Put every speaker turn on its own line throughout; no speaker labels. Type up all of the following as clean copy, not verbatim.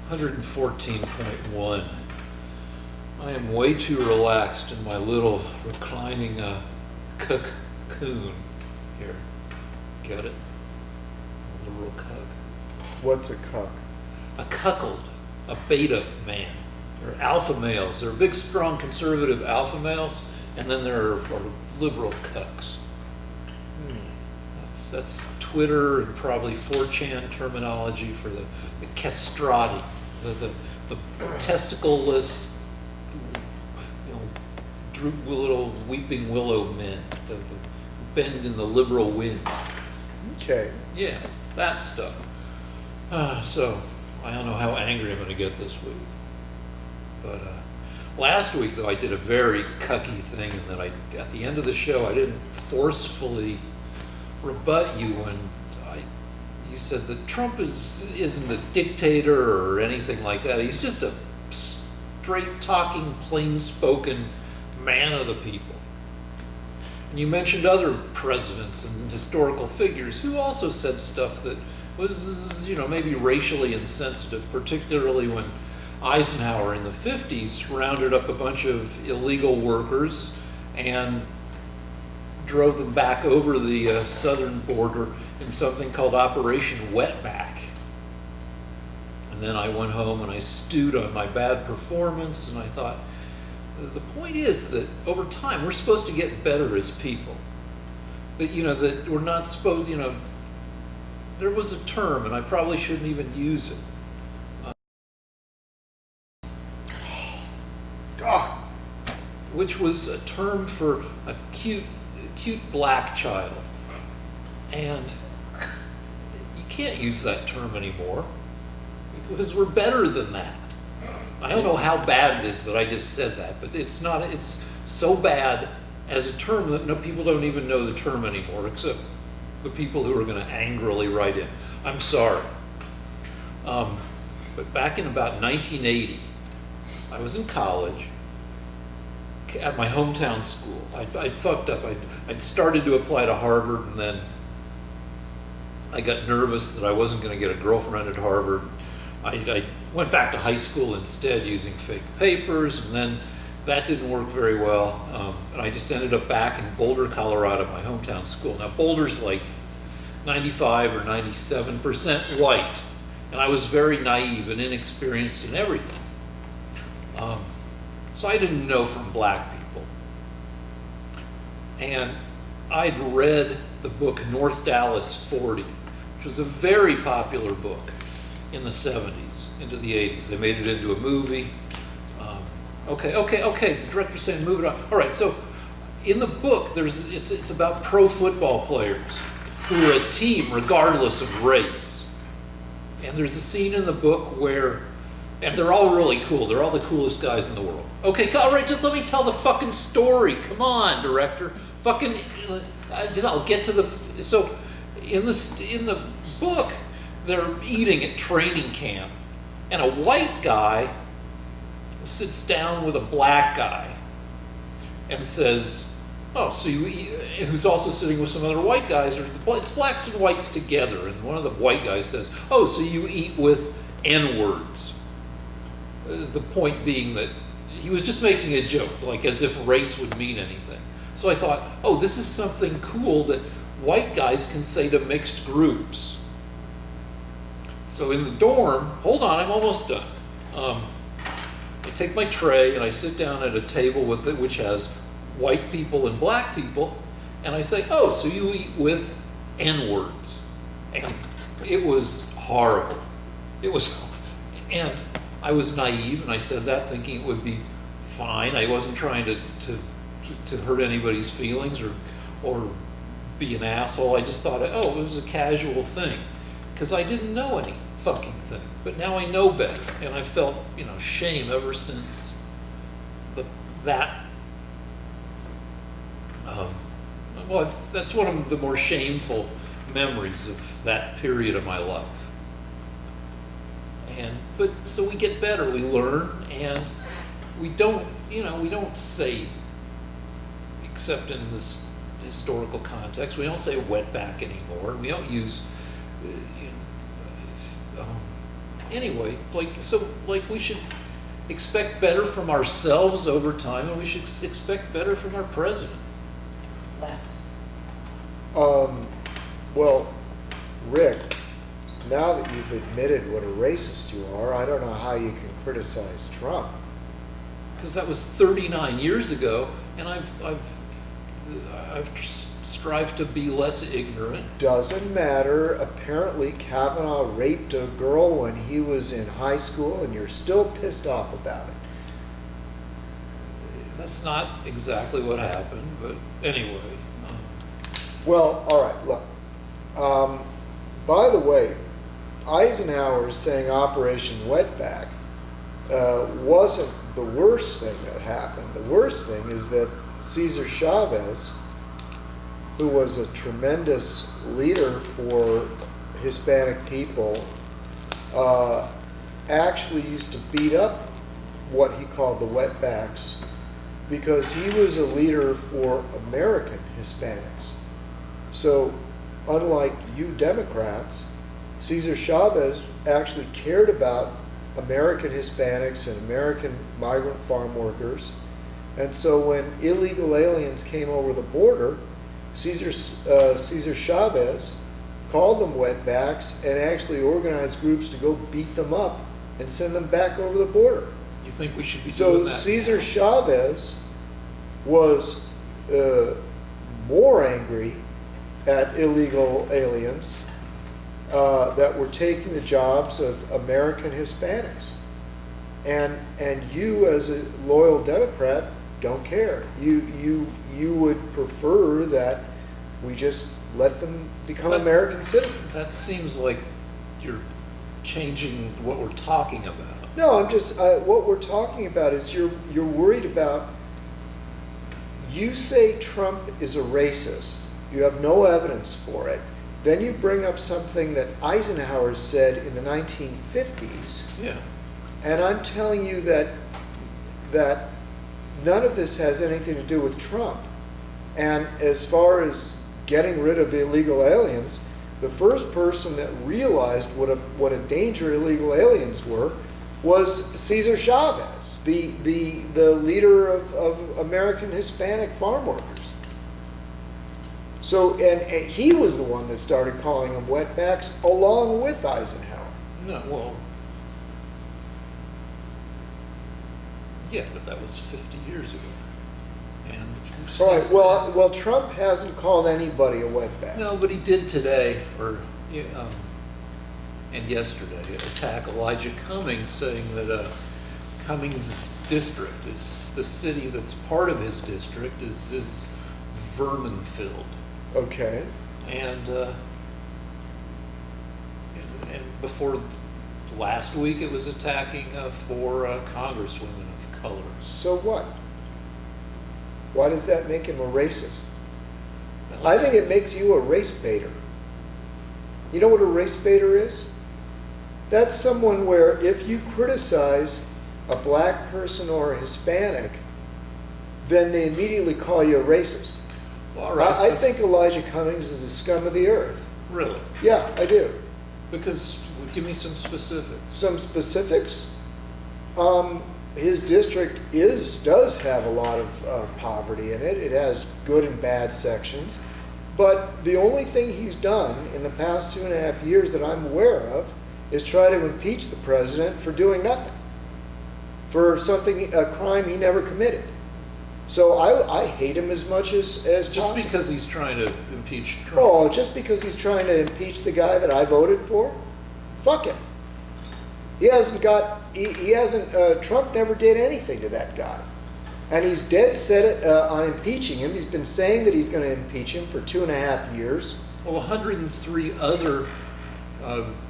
114.1. I am way too relaxed in my little reclining cocoon here. Get it? A little cuck.
What's a cuck?
A cuckold, a beta man. They're alpha males. They're big, strong, conservative alpha males, and then there are liberal cucks. That's Twitter and probably 4chan terminology for the castrati, the testicleless, little weeping willow men, the bend in the liberal wind.
Okay.
Yeah, that stuff. So I don't know how angry I'm going to get this week. But last week, though, I did a very cucky thing, and then at the end of the show, I didn't forcefully rebut you when you said that Trump isn't a dictator or anything like that. He's just a straight-talking, plain-spoken man of the people. And you mentioned other presidents and historical figures who also said stuff that was, maybe racially insensitive, particularly when Eisenhower in the 50s rounded up a bunch of illegal workers and drove them back over the southern border in something called Operation Wetback. And then I went home and I stewed on my bad performance, and I thought, the point is that over time we're supposed to get better as people. That, that we're not supposed, there was a term, and I probably shouldn't even use it. Which was a term for a cute black child. And you can't use that term anymore because we're better than that. I don't know how bad it is that I just said that, but it's so bad as a term that people don't even know the term anymore, except the people who are going to angrily write in. I'm sorry. But back in about 1980, I was in college at my hometown school. I'd fucked up. I'd started to apply to Harvard, and then I got nervous that I wasn't going to get a girlfriend at Harvard. I went back to high school instead using fake papers, and then that didn't work very well. And I just ended up back in Boulder, Colorado, my hometown school. Now Boulder's like 95 or 97% white, and I was very naive and inexperienced in everything. So I didn't know from black people. And I'd read the book North Dallas 40, which was a very popular book in the 70s, into the 80s. They made it into a movie. Okay, the director's saying move it on. All right, so in the book, it's about pro football players who are a team regardless of race. And there's a scene in the book where, and they're all really cool. They're all the coolest guys in the world. Okay, all right, just let me tell the fucking story. Come on, director. I'll get to the. So, in the book, they're eating at training camp, and a white guy sits down with a black guy and says, "Oh, so you eat," who's also sitting with some other white guys, or it's blacks and whites together. And one of the white guys says, "Oh, so you eat with N-words." The point being that he was just making a joke, like as if race would mean anything. So I thought, oh, this is something cool that white guys can say to mixed groups. So in the dorm, hold on, I'm almost done. I take my tray and I sit down at a table which has white people and black people, and I say, oh, so you eat with N-words. And it was horrible. And I was naive, and I said that thinking it would be fine. I wasn't trying to hurt anybody's feelings or be an asshole. I just thought, oh, it was a casual thing, because I didn't know any fucking thing. But now I know better, and I felt, shame ever since that. That's one of the more shameful memories of that period of my life. But so we get better, we learn, and we don't say, except in this historical context, we don't say wetback anymore. We don't use anyway, we should expect better from ourselves over time, and we should expect better from our president.
Lex.
Well, Rick, now that you've admitted what a racist you are, I don't know how you can criticize Trump.
Because that was 39 years ago, and I've strived to be less ignorant.
Doesn't matter. Apparently, Kavanaugh raped a girl when he was in high school, and you're still pissed off about it.
That's not exactly what happened, but anyway.
Well, all right, look. By the way, Eisenhower saying Operation Wetback wasn't the worst thing that happened. The worst thing is that Cesar Chavez, who was a tremendous leader for Hispanic people, actually used to beat up what he called the wetbacks because he was a leader for American Hispanics. So, unlike you Democrats, Cesar Chavez actually cared about American Hispanics and American migrant farm workers. And so when illegal aliens came over the border, Cesar Chavez called them wetbacks and actually organized groups to go beat them up and send them back over the border.
You think we should be doing that?
So Cesar Chavez was more angry at illegal aliens that were taking the jobs of American Hispanics. And you, as a loyal Democrat, don't care. You would prefer that we just let them become American citizens.
That seems like you're changing what we're talking about.
No, I'm just, what we're talking about is you're worried about, you say Trump is a racist. You have no evidence for it. Then you bring up something that Eisenhower said in the 1950s.
Yeah.
And I'm telling you that none of this has anything to do with Trump. And as far as getting rid of illegal aliens, the first person that realized what a danger illegal aliens were was Cesar Chavez, the leader of American Hispanic farm workers. So, and he was the one that started calling them wetbacks along with Eisenhower.
No, well, yeah, but that was 50 years ago. And
All right,
since
well, Trump hasn't called anybody a wetback.
no, but he did today, and yesterday, attack Elijah Cummings, saying that Cummings' district is the city that's part of his district is vermin-filled.
Okay.
And before last week, it was attacking 4 congresswomen of color.
So what? Why does that make him a racist?
Well,
I think it makes you a race baiter. You know what a race baiter is? That's someone where if you criticize a black person or a Hispanic, then they immediately call you a racist.
well, all right,
I
so-
think Elijah Cummings is the scum of the earth.
Really?
Yeah, I do.
Because, give me some specifics.
Some specifics. His district does have a lot of poverty in it. It has good and bad sections. But the only thing he's done in the past 2.5 years that I'm aware of is try to impeach the president for doing nothing, for a crime he never committed. So I hate him as much as
Just
possible.
because he's trying to impeach Trump.
Oh, just because he's trying to impeach the guy that I voted for? Fuck him. Trump never did anything to that guy. And he's dead set on impeaching him. He's been saying that he's going to impeach him for 2.5 years.
Well, 103 other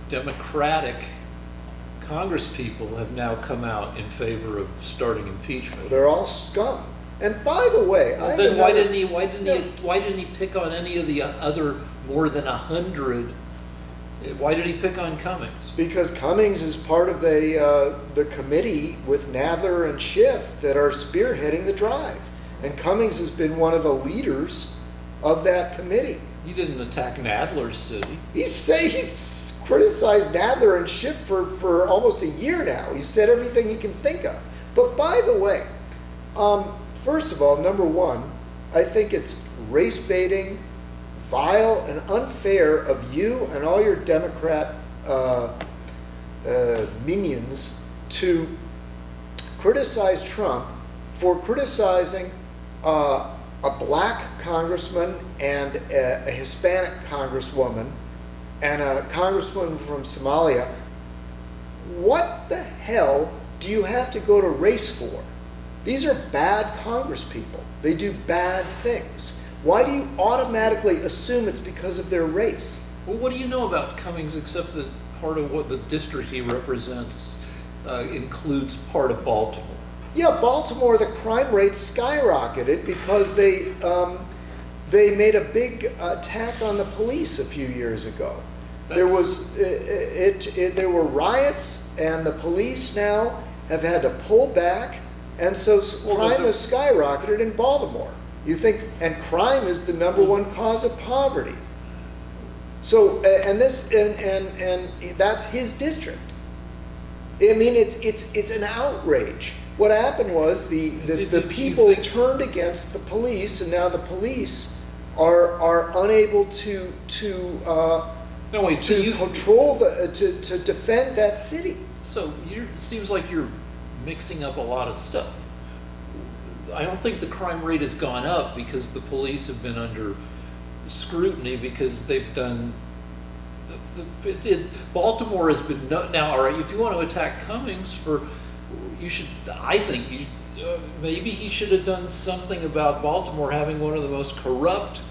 Democratic congresspeople have now come out in favor of starting impeachment.
They're all scum. And by the way, I have
Then why
another-
didn't he pick on any of the other more than 100? Why did he pick on Cummings?
because Cummings is part of the committee with Nadler and Schiff that are spearheading the drive. And Cummings has been one of the leaders of that committee.
He didn't attack Nadler's city.
He's criticized Nadler and Schiff for almost a year now. He said everything he can think of. But by the way, first of all, number one, I think it's race baiting, vile and unfair of you and all your Democrat minions to criticize Trump for criticizing a black congressman and a Hispanic congresswoman and a congresswoman from Somalia. What the hell do you have to go to race for? These are bad congresspeople. They do bad things. Why do you automatically assume it's because of their race?
Well, what do you know about Cummings except that part of what the district he represents includes part of Baltimore?
Yeah, Baltimore, the crime rate skyrocketed because they made a big attack on the police a few years ago. There were riots, and the police now have had to pull back, and so crime has skyrocketed in Baltimore. You think, and crime is the number one cause of poverty. So, and that's his district. I mean, it's an outrage. What happened was the people turned against the police, and now the police are unable to control to defend that city.
So it seems like you're mixing up a lot of stuff. I don't think the crime rate has gone up because the police have been under scrutiny because they've done. Baltimore has been now. All right, if you want to attack Cummings you should. I think maybe he should have done something about Baltimore having one of the most corrupt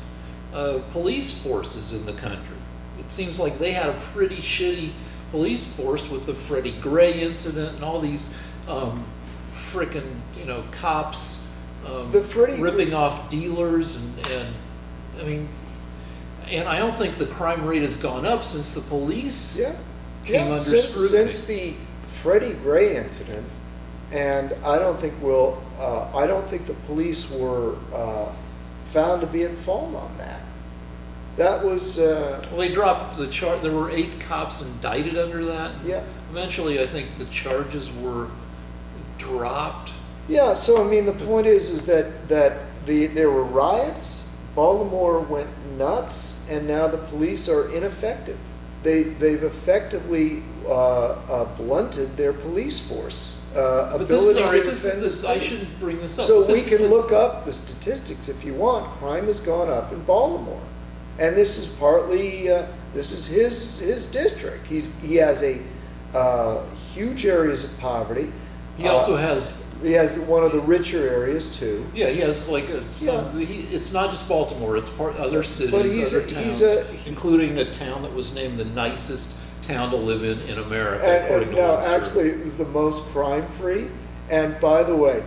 police forces in the country. It seems like they had a pretty shitty police force with the Freddie Gray incident and all these frickin' cops ripping off dealers and I mean, and I don't think the crime rate has gone up since the police came under scrutiny.
Since the Freddie Gray incident, and I don't think the police were found to be at fault on that. That was
well, they dropped the charge. There were 8 cops indicted under that.
Yeah.
Eventually, I think the charges were dropped.
Yeah. So I mean, the point is that there were riots. Baltimore went nuts, and now the police are ineffective. They've effectively blunted their police force ability to defend the city.
I shouldn't bring this up.
So we can look up the statistics if you want. Crime has gone up in Baltimore. And this is partly, this is his district. He has a huge areas of poverty.
He also has.
He has one of the richer areas too.
Yeah, he has like it's not just Baltimore. It's other cities,
but
other towns, including a town that was named the nicest town to live in America.
And now, actually, it was the most crime-free. And by the way,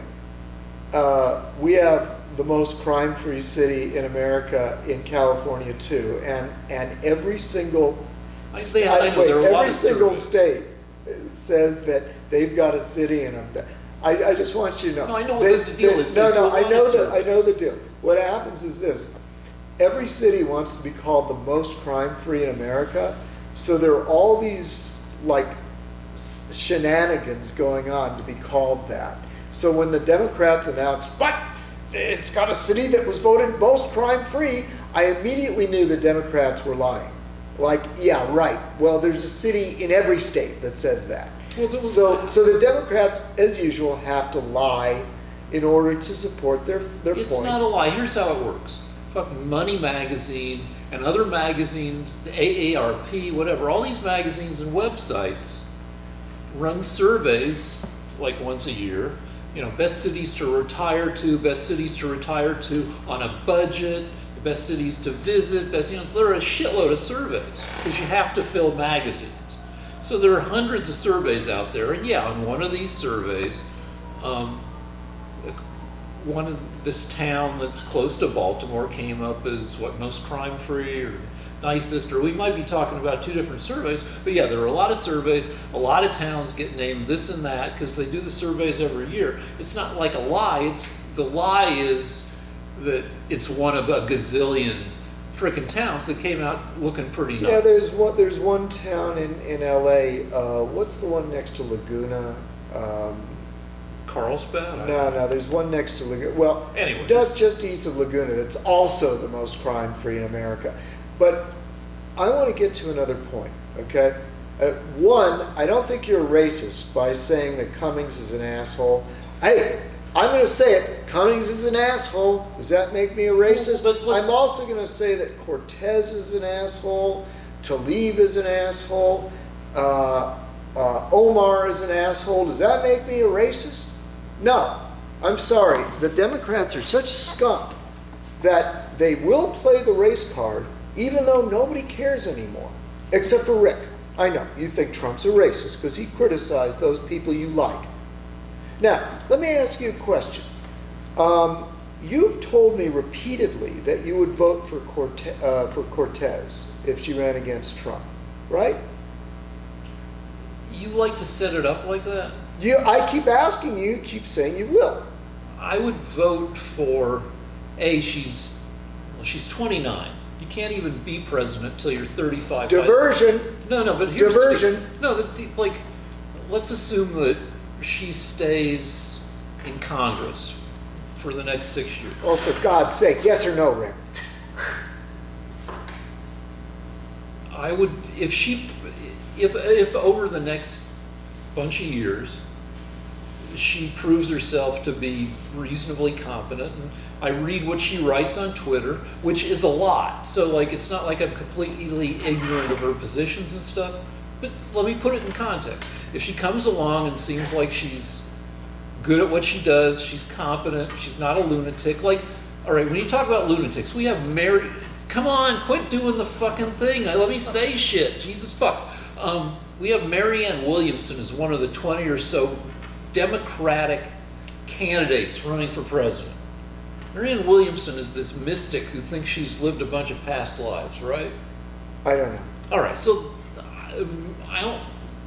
we have the most crime-free city in America in California too, and every single state says that they've got a city in them. I just want you to know.
No, I know what the deal is.
I know the deal. What happens is this: every city wants to be called the most crime-free in America, so there are all these like shenanigans going on to be called that. So when the Democrats announced, "But it's got a city that was voted most crime-free," I immediately knew the Democrats were lying. Like, yeah, right. Well, there's a city in every state that says that.
Well,
so the Democrats, as usual, have to lie in order to support their points.
It's not a lie. Here's how it works. Fucking Money Magazine and other magazines, AARP, whatever, all these magazines and websites run surveys like once a year. Best cities to retire to, best cities to retire to on a budget, the best cities to visit, there are a shitload of surveys because you have to fill magazines. So there are hundreds of surveys out there, and on one of these surveys, one of this town that's close to Baltimore came up as most crime-free or nicest, or we might be talking about 2 different surveys, but there are a lot of surveys, a lot of towns get named this and that because they do the surveys every year. It's not like a lie, the lie is that it's one of a gazillion frickin' towns that came out looking pretty nice.
Yeah, there's one town in LA, what's the one next to Laguna?
Carlsbad?
No, there's one next to Laguna. Well,
Anyway.
just east of Laguna, that's also the most crime-free in America. But I want to get to another point, okay? One, I don't think you're a racist by saying that Cummings is an asshole. Hey, I'm going to say it. Cummings is an asshole. Does that make me a racist?
But let's-
I'm also going to say that Cortez is an asshole. Tlaib is an asshole. Omar is an asshole. Does that make me a racist? No. I'm sorry. The Democrats are such scum that they will play the race card even though nobody cares anymore, except for Rick. I know, you think Trump's a racist because he criticized those people you like. Now, let me ask you a question. You've told me repeatedly that you would vote for Cortez if she ran against Trump, right?
You like to set it up like that?
I keep asking you, you keep saying you will.
I would vote for, she's 29. You can't even be president till you're 35.
Diversion.
No, but here's
Diversion.
Let's assume that she stays in Congress for the next 6 years.
Oh, for God's sake, yes or no, Rick?
I would, if over the next bunch of years, she proves herself to be reasonably competent, and I read what she writes on Twitter, which is a lot. So it's not like I'm completely ignorant of her positions and stuff, but let me put it in context. If she comes along and seems like she's good at what she does, she's competent, she's not a lunatic. All right, when you talk about lunatics, we have Mary, come on, quit doing the fucking thing. Let me say shit, Jesus fuck. We have Marianne Williamson as one of the 20 or so Democratic candidates running for president. Marianne Williamson is this mystic who thinks she's lived a bunch of past lives, right?
I don't know.
All right, so I don't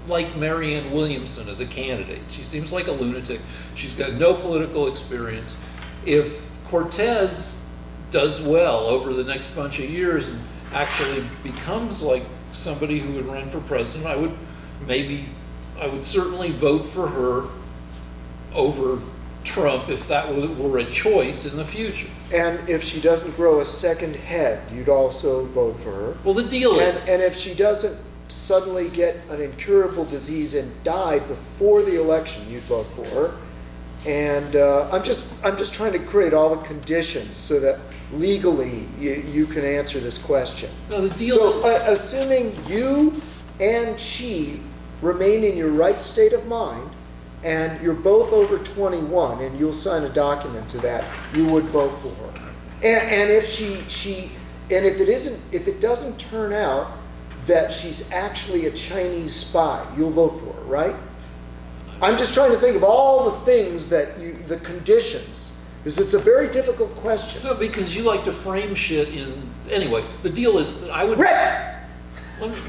like Marianne Williamson as a candidate. She seems like a lunatic. She's got no political experience. If Cortez does well over the next bunch of years and actually becomes like somebody who would run for president, I would certainly vote for her over Trump if that were a choice in the future.
And if she doesn't grow a second head, you'd also vote for her.
Well, the deal is...
And if she doesn't suddenly get an incurable disease and die before the election, you'd vote for her. And I'm just trying to create all the conditions so that legally you can answer this question.
No, the deal
So
is...
assuming you and she remain in your right state of mind, and you're both over 21, and you'll sign a document to that, you would vote for her. And if if it doesn't turn out that she's actually a Chinese spy, you'll vote for her, right? I'm just trying to think of all the things the conditions, because it's a very difficult question.
No, because you like to frame shit in... Anyway, the deal is that I would...
Rick!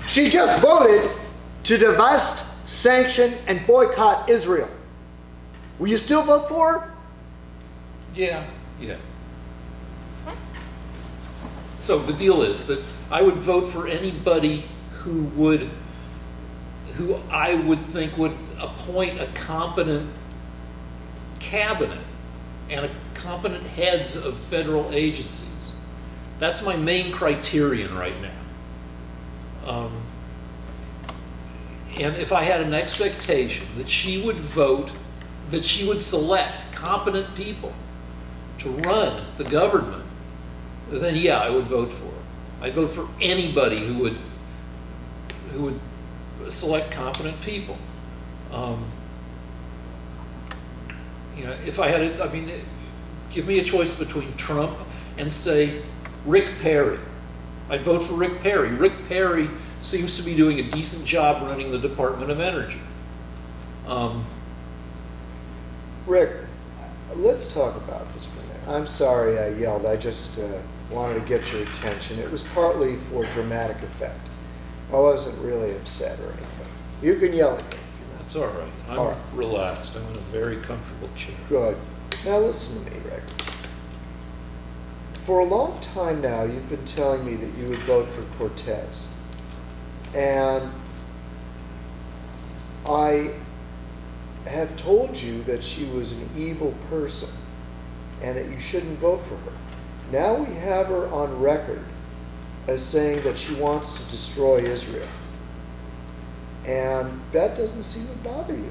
She just voted to divest, sanction, and boycott Israel. Will you still vote for her?
Yeah. So the deal is that I would vote for anybody who I would think would appoint a competent cabinet and a competent heads of federal agencies. That's my main criterion right now. And if I had an expectation that she would vote, that she would select competent people to run the government, then yeah, I would vote for her. I'd vote for anybody who would select competent people. If I had give me a choice between Trump and, say, Rick Perry. I'd vote for Rick Perry. Rick Perry seems to be doing a decent job running the Department of Energy.
Rick, let's talk about this for a minute. I'm sorry I yelled. I just wanted to get your attention. It was partly for dramatic effect. I wasn't really upset or anything. You can yell at me.
That's all right. I'm
All right.
relaxed. I'm in a very comfortable chair.
Good. Now listen to me, Rick. For a long time now, you've been telling me that you would vote for Cortez. And I have told you that she was an evil person and that you shouldn't vote for her. Now we have her on record as saying that she wants to destroy Israel. And that doesn't seem to bother you.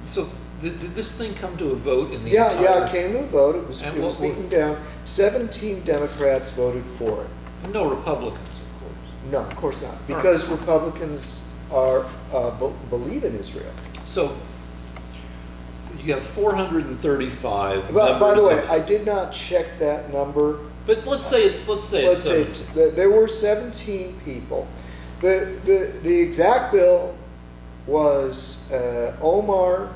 So did this thing come to a vote in the
Yeah,
entire?
it came to a vote. It was
And what-
beaten down. 17 Democrats voted for it.
No Republicans, of course.
No, of course not. Because Republicans are believe in Israel.
So you have 435
But by the
members
way,
of-
I did not check that number.
but let's say it's
Let's say
17.
there were 17 people. The exact bill was Omar,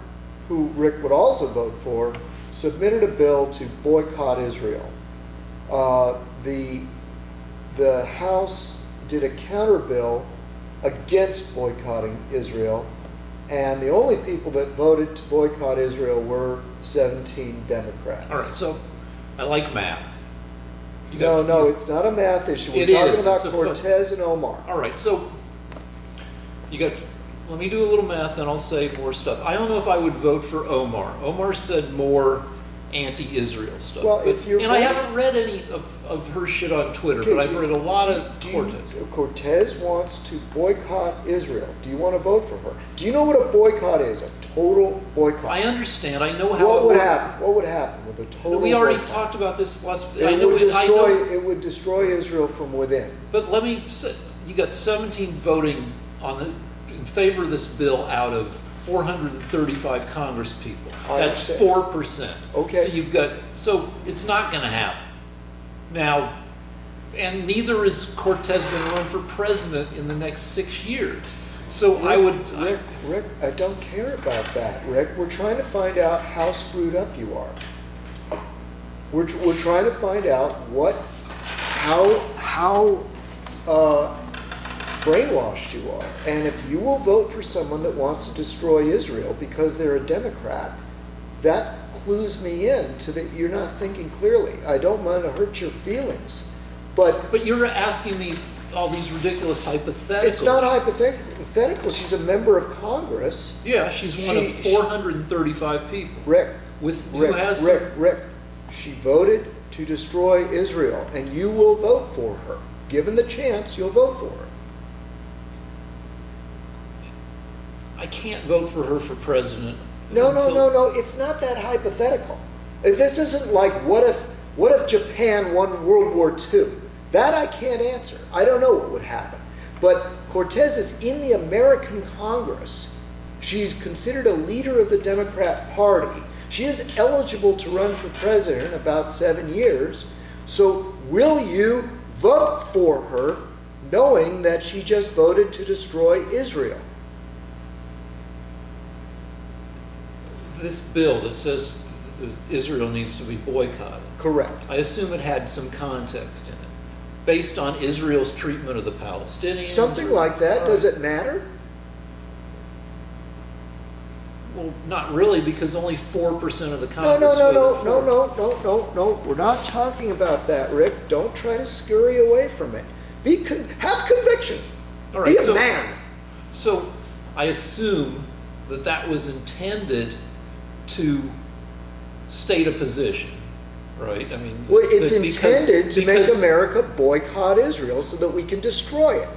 who Rick would also vote for, submitted a bill to boycott Israel. The House did a counter bill against boycotting Israel, and the only people that voted to boycott Israel were 17 Democrats.
All right, so I like math. You
No,
got-
no, it's not a math issue. We're
It
talking
is.
about
It's a
Cortez and Omar.
All right, so you got. Let me do a little math, and I'll say more stuff. I don't know if I would vote for Omar. Omar said more anti-Israel stuff.
Well,
but,
if you're
and I
voting-
haven't read any of her shit on Twitter, but I've read a lot of Cortez.
Cortez wants to boycott Israel. Do you want to vote for her? Do you know what a boycott is? A total boycott.
I understand. I know how
What
it
would
works.
happen? What would happen with a total
We already
boycott?
talked about this last. I
It
know.
would
I know.
destroy. It would destroy Israel from within.
But let me say, you got 17 voting in favor of this bill out of 435 Congress people.
I
That's
understand.
4%.
Okay.
So it's not going to happen. Now, and neither is Cortez going to run for president in the next 6 years. So
Rick, I don't care about that, Rick. We're trying to find out how screwed up you are. We're trying to find out how brainwashed you are. And if you will vote for someone that wants to destroy Israel because they're a Democrat, that clues me in to that you're not thinking clearly. I don't want to hurt your feelings, but
you're asking me all these ridiculous hypotheticals.
it's not hypothetical. She's a member of Congress.
Yeah, she's one of 435 people.
Rick,
Who has
Rick, she voted to destroy Israel, and you will vote for her. Given the chance, you'll vote for her.
I can't vote for her for president.
No,
until-
it's not that hypothetical. This isn't like, what if Japan won World War II? That I can't answer. I don't know what would happen. But Cortez is in the American Congress. She's considered a leader of the Democrat Party. She is eligible to run for president in about 7 years. So will you vote for her knowing that she just voted to destroy Israel?
This bill that says that Israel needs to be boycotted,
Correct.
I assume it had some context in it, based on Israel's treatment of the Palestinians.
Something like that. Does it matter?
Well, not really, because only 4% of the
No,
Congress voted for it.
no. We're not talking about that, Rick. Don't try to scurry away from it. Have conviction.
All right,
Be a man.
So I assume that was intended to state a position, right? I mean,
Well, it's
that- because-
intended to make
because
America boycott Israel so that we can destroy it.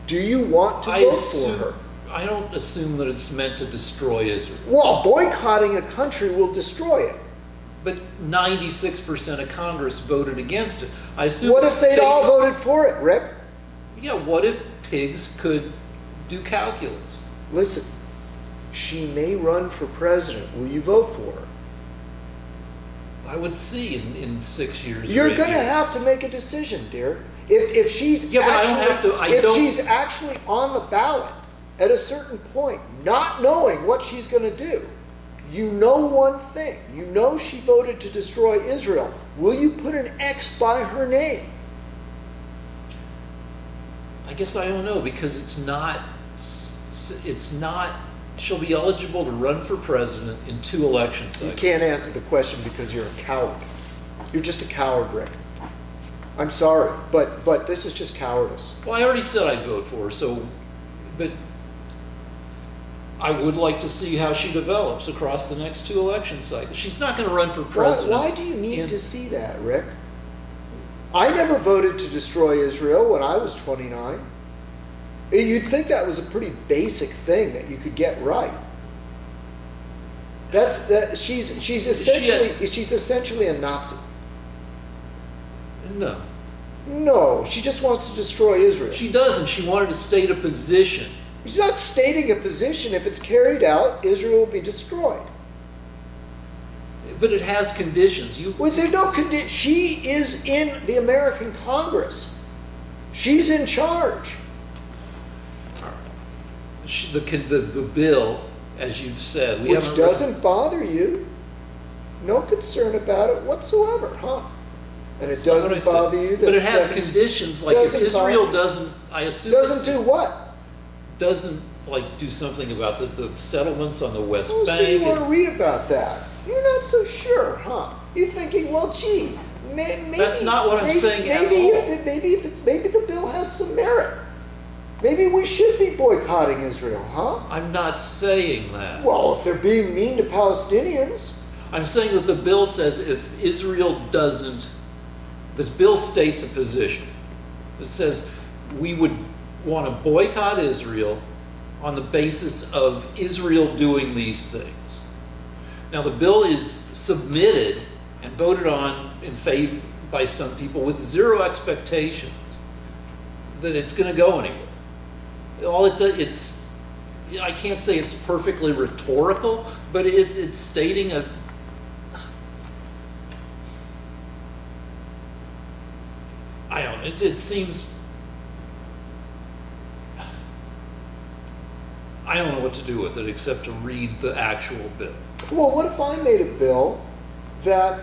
Do you want to
I
vote
assume,
for her?
I don't assume that it's meant to destroy Israel.
Well, boycotting a country will destroy it.
But 96% of Congress voted against it. I assume
What
the
if they'd
state-
all voted for it, Rick?
Yeah, what if pigs could do calculus?
Listen, she may run for president. Will you vote for her?
I would see in 6 years. or
You're
8
going to
years.
have to make a decision, dear. If she's
Yeah, but I don't
actually,
have to- I
if
don't-
she's actually on the ballot at a certain point, not knowing what she's going to do, you know one thing. You know she voted to destroy Israel. Will you put an X by her name?
I guess I don't know, because it's not shall be eligible to run for president in 2 election
You
cycles.
can't answer the question because you're a coward. You're just a coward, Rick. I'm sorry, but this is just cowardice.
Well, I already said I'd vote for her, so, but I would like to see how she develops across the next 2 election cycles. She's not going to run for president.
Why do you need
in-
to see that, Rick? I never voted to destroy Israel when I was 29. You'd think that was a pretty basic thing that you could get right. She's essentially a Nazi.
No,
No, she just wants to destroy Israel.
she doesn't. She wanted to state a position.
She's not stating a position. If it's carried out, Israel will be destroyed.
But it has conditions.
Well, there's no condition. She is in the American Congress. She's in charge.
The bill, as you've said, we
Which
haven't.
doesn't bother you. No concern about it whatsoever, huh? And it
That's not what I
doesn't
said.
bother you that
But it has
17
conditions, like if
doesn't
Israel
bother-
doesn't, I assume.
Doesn't do what?
Doesn't, like, do something about the settlements on the West
Oh, so you
Bank.
want to read about that. You're not so sure, huh? You're thinking, well, gee, maybe...
That's not what I'm saying at
maybe
all.
Maybe the bill has some merit. Maybe we should be boycotting Israel, huh?
I'm not saying that.
Well, if they're being mean to Palestinians...
I'm saying that the bill says if Israel doesn't, this bill states a position. It says we would want to boycott Israel on the basis of Israel doing these things. Now the bill is submitted and voted on in favor by some people with zero expectations that it's going to go anywhere. All it does, I can't say it's perfectly rhetorical, but it's stating a. I don't know, it seems, I don't know what to do with it except to read the actual bill.
Well, what if I made a bill that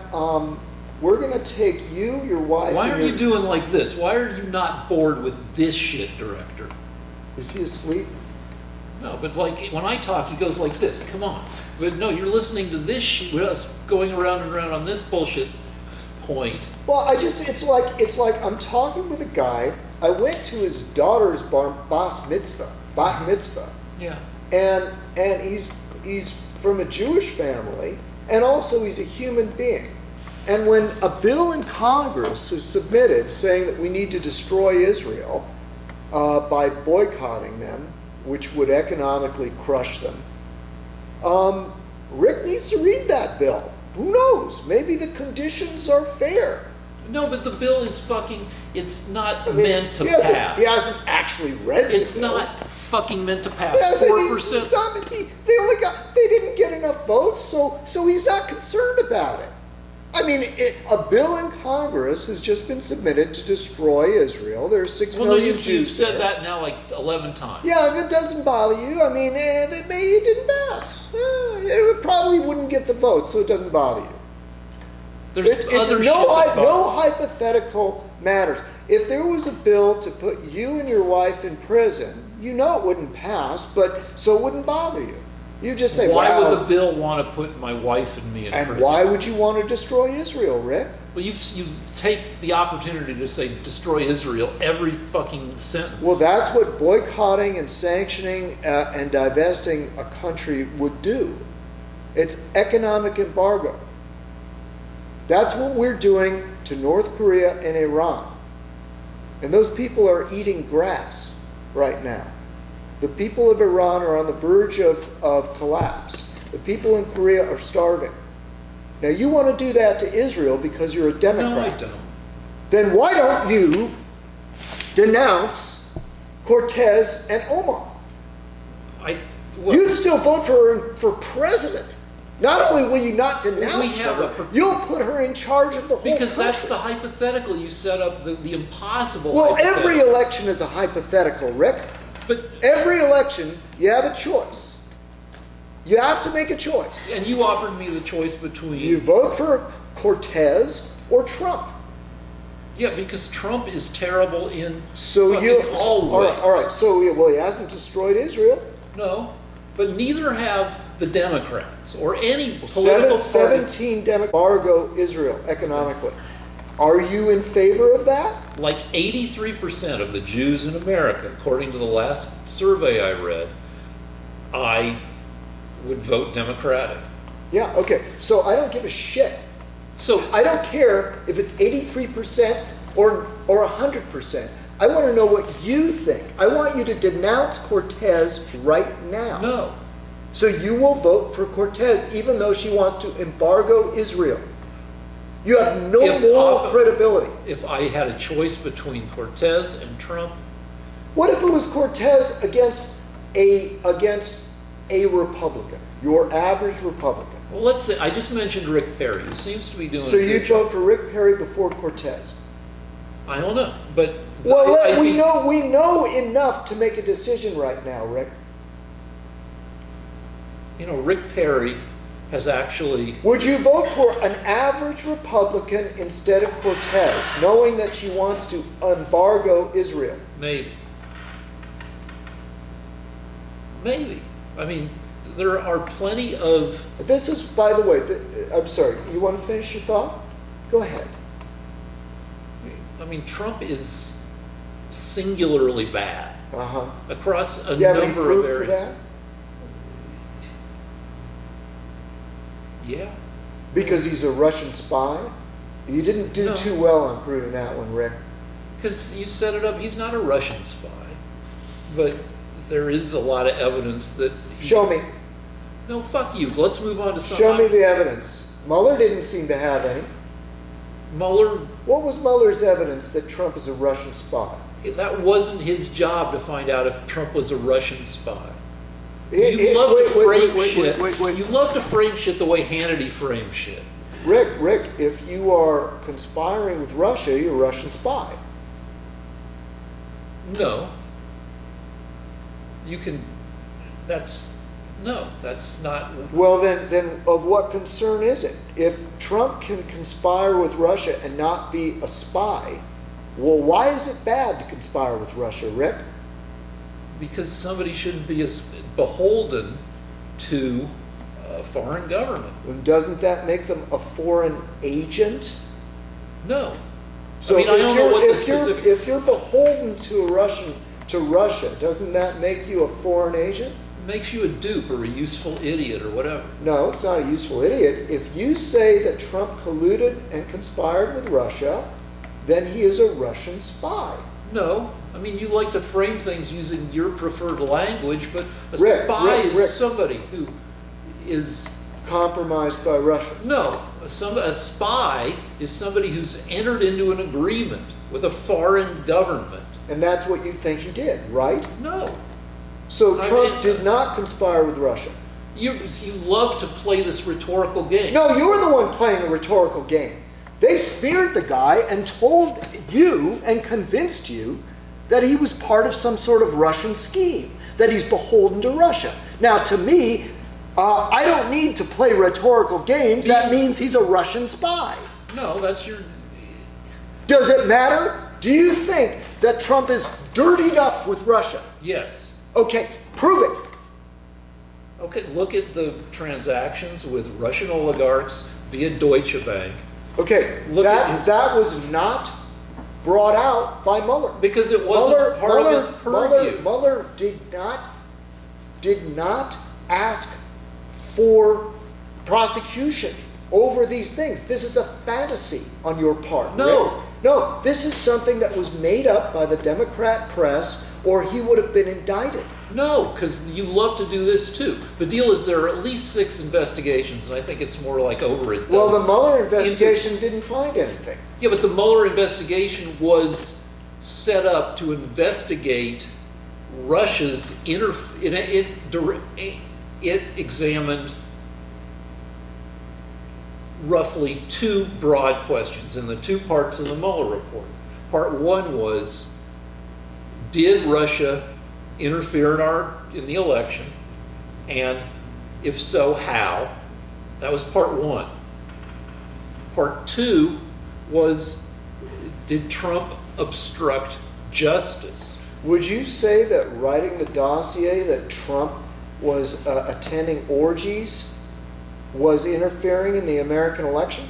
we're going to take you, your wife...
Why
and
are
your-
you doing like this? Why are you not bored with this shit, Director?
Is he asleep?
No, but like when I talk, he goes like this. Come on. But no, you're listening to this shit, with us going around and around on this bullshit point.
Well, it's like I'm talking with a guy. I went to his daughter's bat mitzvah,
Yeah.
and he's from a Jewish family, and also he's a human being. And when a bill in Congress is submitted saying that we need to destroy Israel by boycotting them, which would economically crush them, Rick needs to read that bill. Who knows? Maybe the conditions are fair.
No, but the bill is fucking, it's not
I mean,
meant to
he hasn't-
pass.
He hasn't actually read
It's
the bill.
not fucking meant to pass.
Yeah, so
4%.
he's not- they didn't get enough votes, so he's not concerned about it. I mean, a bill in Congress has just been submitted to destroy Israel. There are 6
Well, no,
million
you've
Jews
said
there.
that now like 11 times.
Yeah,
Yeah, if it doesn't bother you, I mean, maybe it didn't pass. It probably wouldn't get the vote, so it doesn't bother you.
There's
It's
other shit
no
that bothers me.
hypothetical matters. If there was a bill to put you and your wife in prison, you know it wouldn't pass, but so it wouldn't bother you. You just say,
Why
wow.
would the bill want to put my wife and me in
And
prison?
why would you want to destroy Israel, Rick?
Well, you take the opportunity to say destroy Israel every fucking sentence.
Well, that's what boycotting and sanctioning and divesting a country would do. It's economic embargo. That's what we're doing to North Korea and Iran. And those people are eating grass right now. The people of Iran are on the verge of collapse. The people in Korea are starving. Now, you want to do that to Israel because you're a Democrat.
No, I don't.
Then why don't you denounce Cortez and Omar? You'd still vote for president. Not only will you not denounce
We have
her, you'll put her in charge of the whole
because
country.
that's the hypothetical you set up, the impossible.
Well,
hypothetical.
every election is a hypothetical, Rick.
But
Every election, you have a choice. You have to make a choice.
and you offered me the choice between
You vote for Cortez or Trump.
yeah, because Trump is terrible in
So
fucking
you
all ways.
all right. So well, he hasn't destroyed Israel.
No, but neither have the Democrats or any political party.
17 Democrats embargo Israel economically. Are you in favor of that?
Like 83% of the Jews in America, according to the last survey I read, I would vote Democratic.
Yeah, okay. So I don't give a shit.
So
I don't care if it's 83% or 100%. I want to know what you think. I want you to denounce Cortez right now.
no,
So you will vote for Cortez even though she wants to embargo Israel. You have no
If
moral
often-
credibility.
if I had a choice between Cortez and Trump,
What if it was Cortez against a Republican, your average Republican?
well, let's say I just mentioned Rick Perry, who seems to be doing.
So
a good
you'd
job.
vote for Rick Perry before Cortez?
I don't know, but
Well,
I
we
think-
know enough to make a decision right now, Rick.
You know, Rick Perry has actually.
Would you vote for an average Republican instead of Cortez, knowing that she wants to embargo Israel?
Maybe. Maybe. I mean, there are plenty of.
This is, by the way, I'm sorry, you want to finish your thought? Go ahead.
I mean, Trump is singularly bad
Uh-huh.
across a
Do you have any
number
proof
of
for
areas.
that?
Yeah.
Because he's a Russian spy? You didn't do
No.
too well on proving that one, Rick.
Because you set it up, he's not a Russian spy. But there is a lot of evidence that.
Show me.
No, fuck you. Let's move on to something.
Show me the evidence. Mueller didn't seem to have any.
Mueller,
What was Mueller's evidence that Trump is a Russian spy?
that wasn't his job to find out if Trump was a Russian spy.
It-
You love to frame
wait,
shit.
wait.
You love to frame shit the way Hannity frames shit.
Rick, if you are conspiring with Russia, you're a Russian spy.
No. You can. That's not.
Well, then of what concern is it? If Trump can conspire with Russia and not be a spy, well, why is it bad to conspire with Russia, Rick?
Because somebody shouldn't be as beholden to a foreign government.
And doesn't that make them a foreign agent?
No.
So
I mean, I don't know what the
if
specific.
if you're beholden to Russia, doesn't that make you a foreign agent?
Makes you a dupe or a useful idiot or whatever.
No, it's not a useful idiot. If you say that Trump colluded and conspired with Russia, then he is a Russian spy.
No. I mean, you like to frame things using your preferred language, but a
Rick,
spy
Rick.
is somebody who is.
Compromised by Russia.
No. A spy is somebody who's entered into an agreement with a foreign government.
And that's what you think he did, right?
No.
So
I
Trump
mean-
did not conspire with Russia.
You love to play this rhetorical game.
No, you're the one playing the rhetorical game. They smeared the guy and told you and convinced you that he was part of some sort of Russian scheme, that he's beholden to Russia. Now, to me, I don't need to play rhetorical games. That means he's a Russian spy.
No, that's your.
Does it matter? Do you think that Trump is dirtied up with Russia?
Yes.
Okay, prove it.
Okay, look at the transactions with Russian oligarchs via Deutsche Bank.
Okay,
Look at his-
that was not brought out by Mueller.
Because it wasn't part of his purview.
Mueller did not ask for prosecution over these things. This is a fantasy on your part.
No.
Rick. No, this is something that was made up by the Democrat press, or he would have been indicted.
No, because you love to do this too. The deal is there are at least 6 investigations, and I think it's more like over a dozen.
Well, the Mueller investigation didn't find anything.
Yeah, but the Mueller investigation was set up to investigate Russia's it examined roughly 2 broad questions in the 2 parts of the Mueller report. Part 1 was, did Russia interfere in the election? And if so, how? That was part 1. Part 2 was, did Trump obstruct justice?
Would you say that writing the dossier that Trump was attending orgies, was interfering in the American election?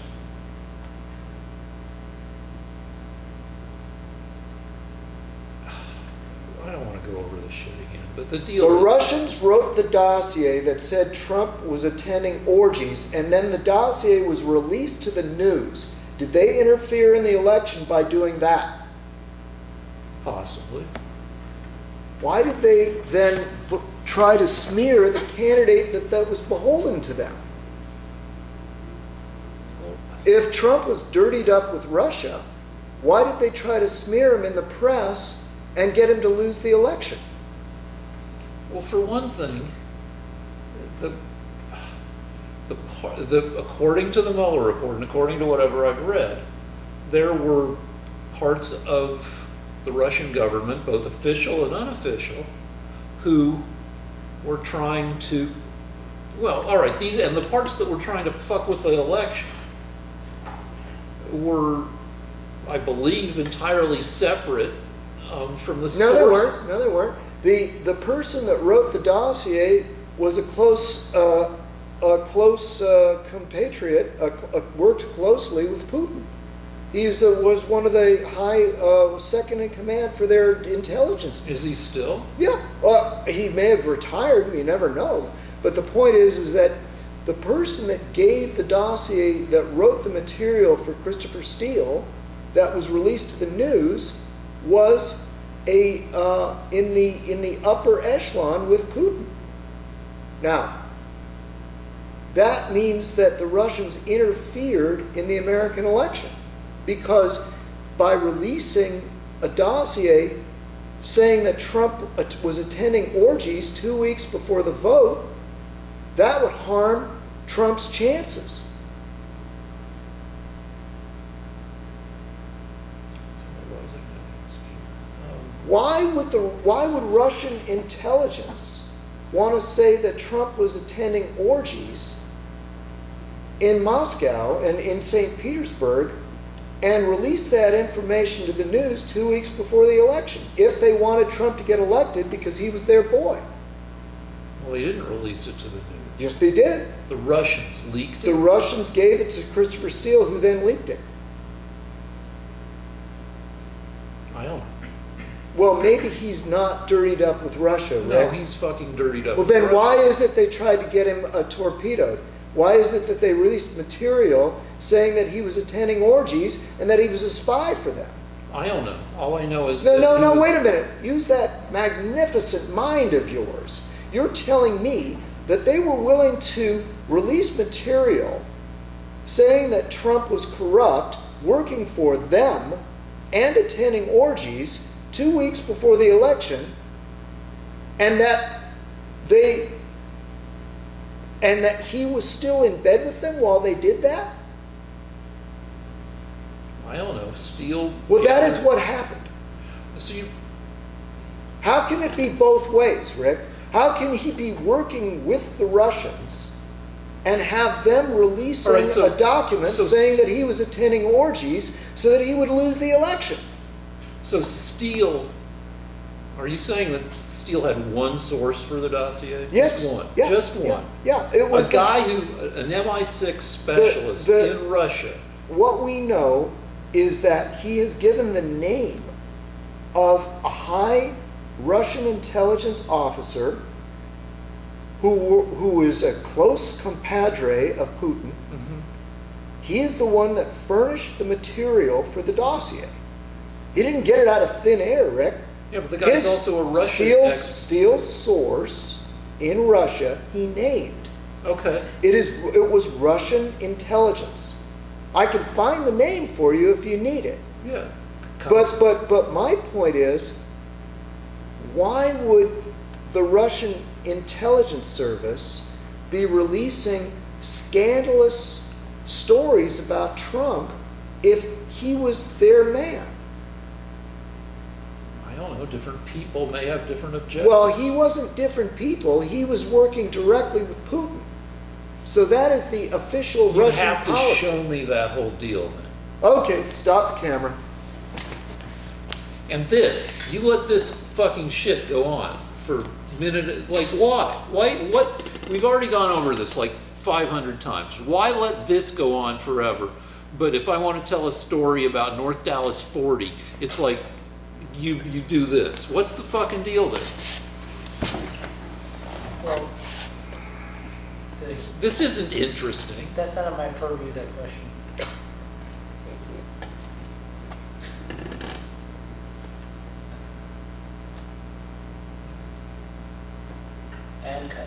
I don't want to go over this shit again, but the
The
deal is,
Russians wrote the dossier that said Trump was attending orgies, and then the dossier was released to the news. Did they interfere in the election by doing that?
possibly.
Why did they then try to smear the candidate that was beholden to them? If Trump was dirtied up with Russia, why did they try to smear him in the press and get him to lose the election?
Well, for one thing, according to the Mueller report and according to whatever I've read, there were parts of the Russian government, both official and unofficial, who were trying to, well, all right, and the parts that were trying to fuck with the election were, I believe, entirely separate from the source.
No, they weren't. No, they weren't. The person that wrote the dossier was a close compatriot, worked closely with Putin. He was one of the high second in command for their intelligence.
Is he still?
Yeah. He may have retired. We never know. But the point is that the person that gave the dossier, that wrote the material for Christopher Steele, that was released to the news, was in the upper echelon with Putin. Now, that means that the Russians interfered in the American election, because by releasing a dossier saying that Trump was attending orgies 2 weeks before the vote, that would harm Trump's chances. Why would Russian intelligence want to say that Trump was attending orgies in Moscow and in St. Petersburg and release that information to the news 2 weeks before the election if they wanted Trump to get elected because he was their boy?
Well, they didn't release it to the news.
Yes, they did.
The Russians leaked it.
The Russians gave it to Christopher Steele, who then leaked it.
I don't know.
Well, maybe he's not dirtied up with Russia,
No,
right?
he's fucking dirtied up.
Well, then why is it they tried to get him torpedoed? Why is it that they released material saying that he was attending orgies and that he was a spy for them?
I don't know. All I know is
No, wait a minute. Use that magnificent mind of yours. You're telling me that they were willing to release material saying that Trump was corrupt, working for them, and attending orgies 2 weeks before the election, and that he was still in bed with them while they did that?
I don't know. Steele.
Well, that is what happened.
So
How can it be both ways, Rick? How can he be working with the Russians and have them releasing a document saying that he was attending orgies so that he would lose the election?
So Steele, are you saying that Steele had one source for the dossier?
Yes.
Just one.
Yeah.
Just one.
Yeah. It was
a guy an MI6 specialist in Russia.
What we know is that he has given the name of a high Russian intelligence officer who is a close compadre of Putin.
Mm-hmm.
He is the one that furnished the material for the dossier. He didn't get it out of thin air, Rick.
Yeah, but the guy's also a Russian expert.
Steele's source in Russia, he named.
Okay.
It was Russian intelligence. I can find the name for you if you need it.
Yeah.
But my point is, why would the Russian intelligence service be releasing scandalous stories about Trump if he was their man?
I don't know. Different people may have different objectives.
Well, he wasn't different people. He was working directly with Putin. So that is the official
you
Russian
have to
policy.
show me that whole deal then.
Okay, stop the camera.
And this, you let this fucking shit go on for minute, like why? What, we've already gone over this like 500 times. Why let this go on forever? But if I want to tell a story about North Dallas 40, it's like, you do this. What's the fucking deal there?
Well,
This isn't interesting.
that's not in my purview, that question. And cut.